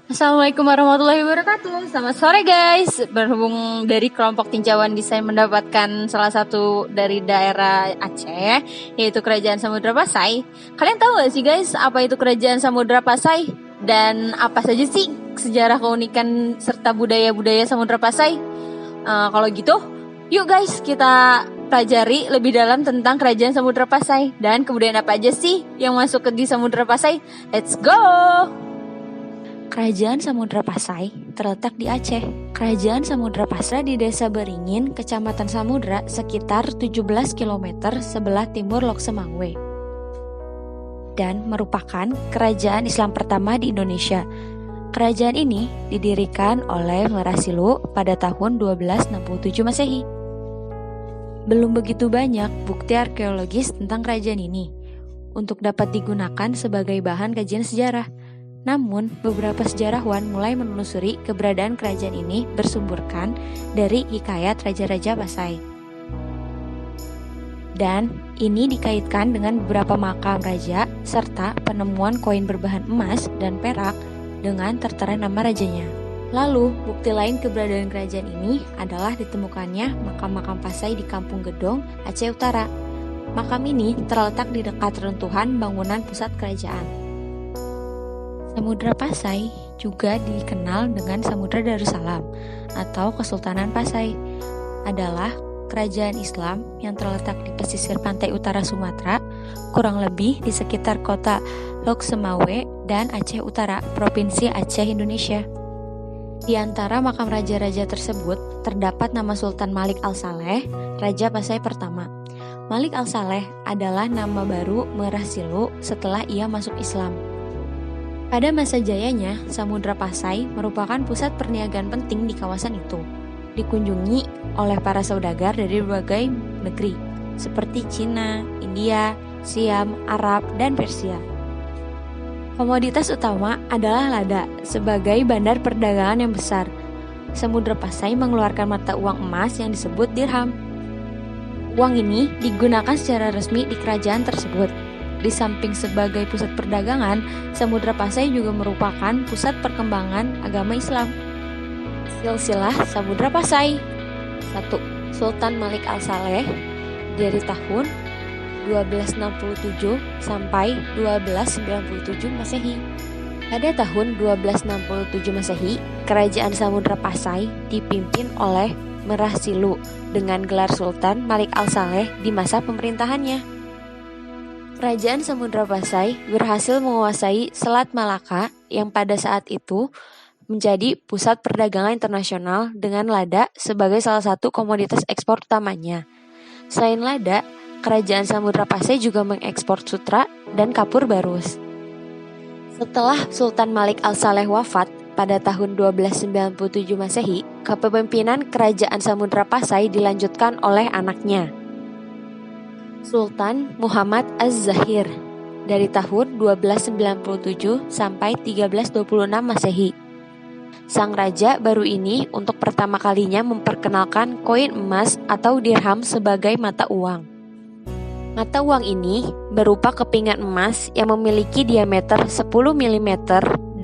Assalamualaikum warahmatullahi wabarakatuh. Selamat sore guys. Berhubung dari kelompok tinjauan desain mendapatkan salah satu dari daerah Aceh, yaitu Kerajaan Samudra Pasai. Kalian tahu gak sih guys, apa itu Kerajaan Samudra Pasai? Dan apa saja sih sejarah keunikan serta budaya-budaya Samudra Pasai? Kalau gitu, yuk guys kita pelajari lebih dalam tentang Kerajaan Samudra Pasai. Dan kebudayaan apa aja sih yang masuk ke di Samudra Pasai? Let's go! Kerajaan Samudra Pasai terletak di Aceh. Kerajaan Samudra Pasai di Desa Beringin, Kecamatan Samudra, sekitar 17 km sebelah timur Lok Semangwe. Dan merupakan kerajaan Islam pertama di Indonesia. Kerajaan ini didirikan oleh Merah Silu pada tahun 1267 Masehi. Belum begitu banyak bukti arkeologis tentang kerajaan ini untuk dapat digunakan sebagai bahan kajian sejarah. Namun, beberapa sejarawan mulai menelusuri keberadaan kerajaan ini bersumberkan dari hikayat Raja-Raja Pasai. Dan ini dikaitkan dengan beberapa makam raja serta penemuan koin berbahan emas dan perak dengan tertera nama rajanya. Lalu, bukti lain keberadaan kerajaan ini adalah ditemukannya makam-makam Pasai di Kampung Gedong, Aceh Utara. Makam ini terletak di dekat reruntuhan bangunan pusat kerajaan. Samudra Pasai juga dikenal dengan Samudra Darussalam atau Kesultanan Pasai. Adalah kerajaan Islam yang terletak di pesisir pantai utara Sumatera, kurang lebih di sekitar kota Lok Semangwe dan Aceh Utara, Provinsi Aceh, Indonesia. Di antara makam raja-raja tersebut terdapat nama Sultan Malik Al-Saleh, Raja Pasai pertama. Malik Al-Saleh adalah nama baru Merah Silu setelah ia masuk Islam. Pada masa jayanya, Samudra Pasai merupakan pusat perniagaan penting di kawasan itu. Dikunjungi oleh para saudagar dari berbagai negeri, seperti Cina, India, Siam, Arab, dan Persia. Komoditas utama adalah lada, sebagai bandar perdagangan yang besar. Samudra Pasai mengeluarkan mata uang emas yang disebut dirham. Uang ini digunakan secara resmi di kerajaan tersebut. Di samping sebagai pusat perdagangan, Samudra Pasai juga merupakan pusat perkembangan agama Islam. Silsilah Samudra Pasai. 1. Sultan Malik Al-Saleh dari tahun 1267 sampai 1297 Masehi. Pada tahun 1267 Masehi, Kerajaan Samudra Pasai dipimpin oleh Merah Silu dengan gelar Sultan Malik Al-Saleh di masa pemerintahannya. Kerajaan Samudra Pasai berhasil menguasai Selat Malaka yang pada saat itu menjadi pusat perdagangan internasional dengan lada sebagai salah satu komoditas ekspor utamanya. Selain lada, Kerajaan Samudra Pasai juga mengekspor sutra dan kapur barus. Setelah Sultan Malik Al-Saleh wafat pada tahun 1297 Masehi, kepemimpinan Kerajaan Samudra Pasai dilanjutkan oleh anaknya, Sultan Muhammad Az-Zahir dari tahun 1297 sampai 1326 Masehi. Sang raja baru ini untuk pertama kalinya memperkenalkan koin emas atau dirham sebagai mata uang. Mata uang ini berupa kepingan emas yang memiliki diameter 10 mm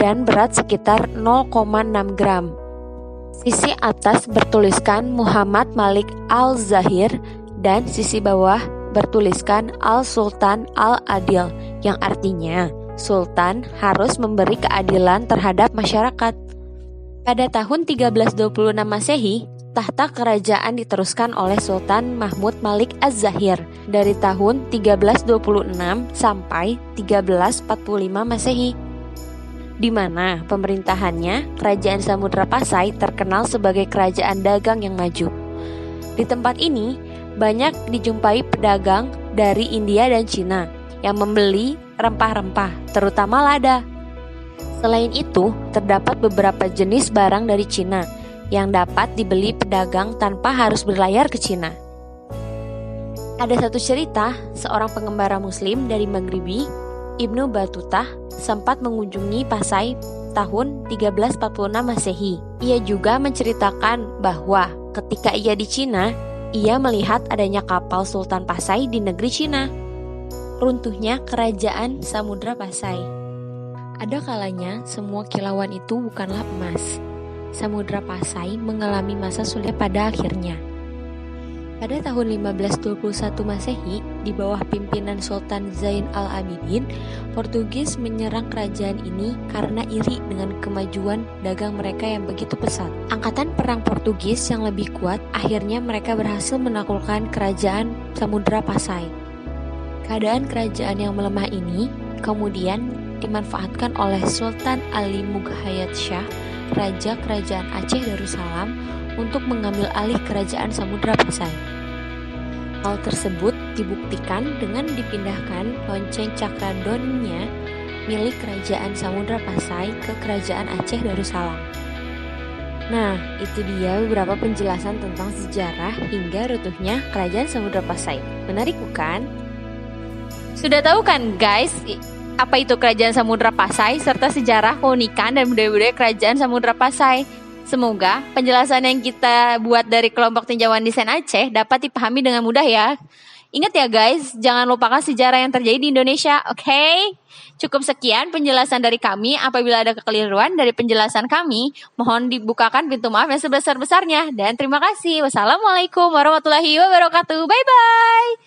dan berat sekitar 0,6 gram. Sisi atas bertuliskan Muhammad Malik Al-Zahir dan sisi bawah bertuliskan Al-Sultan Al-Adil, yang artinya Sultan harus memberi keadilan terhadap masyarakat. Pada tahun 1326 Masehi, tahta kerajaan diteruskan oleh Sultan Mahmud Malik Az-Zahir dari tahun 1326 sampai 1345 Masehi, di mana pemerintahannya Kerajaan Samudra Pasai terkenal sebagai kerajaan dagang yang maju. Di tempat ini banyak dijumpai pedagang dari India dan Cina yang membeli rempah-rempah, terutama lada. Selain itu, terdapat beberapa jenis barang dari Cina yang dapat dibeli pedagang tanpa harus berlayar ke Cina. Ada satu cerita, seorang pengembara muslim dari Maghribi, Ibnu Battuta, sempat mengunjungi Pasai tahun 1346 Masehi. Ia juga menceritakan bahwa ketika ia di Cina, ia melihat adanya kapal Sultan Pasai di negeri Cina. Runtuhnya Kerajaan Samudra Pasai. Ada kalanya semua kilauan itu bukanlah emas. Samudra Pasai mengalami masa sulit pada akhirnya. Pada tahun 1521 Masehi, di bawah pimpinan Sultan Zain al-Abidin, Portugis menyerang kerajaan ini karena iri dengan kemajuan dagang mereka yang begitu pesat. Angkatan perang Portugis yang lebih kuat, akhirnya mereka berhasil menaklukkan kerajaan Samudra Pasai. Keadaan kerajaan yang melemah ini kemudian dimanfaatkan oleh Sultan Ali Mughayat Shah, Raja Kerajaan Aceh Darussalam, untuk mengambil alih kerajaan Samudra Pasai. Hal tersebut dibuktikan dengan dipindahkan lonceng Cakradonnya milik kerajaan Samudra Pasai ke kerajaan Aceh Darussalam. Nah, itu dia beberapa penjelasan tentang sejarah hingga runtuhnya kerajaan Samudra Pasai. Menarik bukan? Sudah tahu kan guys, apa itu kerajaan Samudra Pasai serta sejarah, keunikan, dan budaya-budaya kerajaan Samudra Pasai? Semoga penjelasan yang kita buat dari kelompok tinjauan desain Aceh dapat dipahami dengan mudah ya. Ingat ya guys, jangan lupakan sejarah yang terjadi di Indonesia, oke? Cukup sekian penjelasan dari kami. Apabila ada kekeliruan dari penjelasan kami, mohon dibukakan pintu maaf yang sebesar-besarnya. Dan terima kasih. Wassalamualaikum warahmatullahi wabarakatuh. Bye-bye.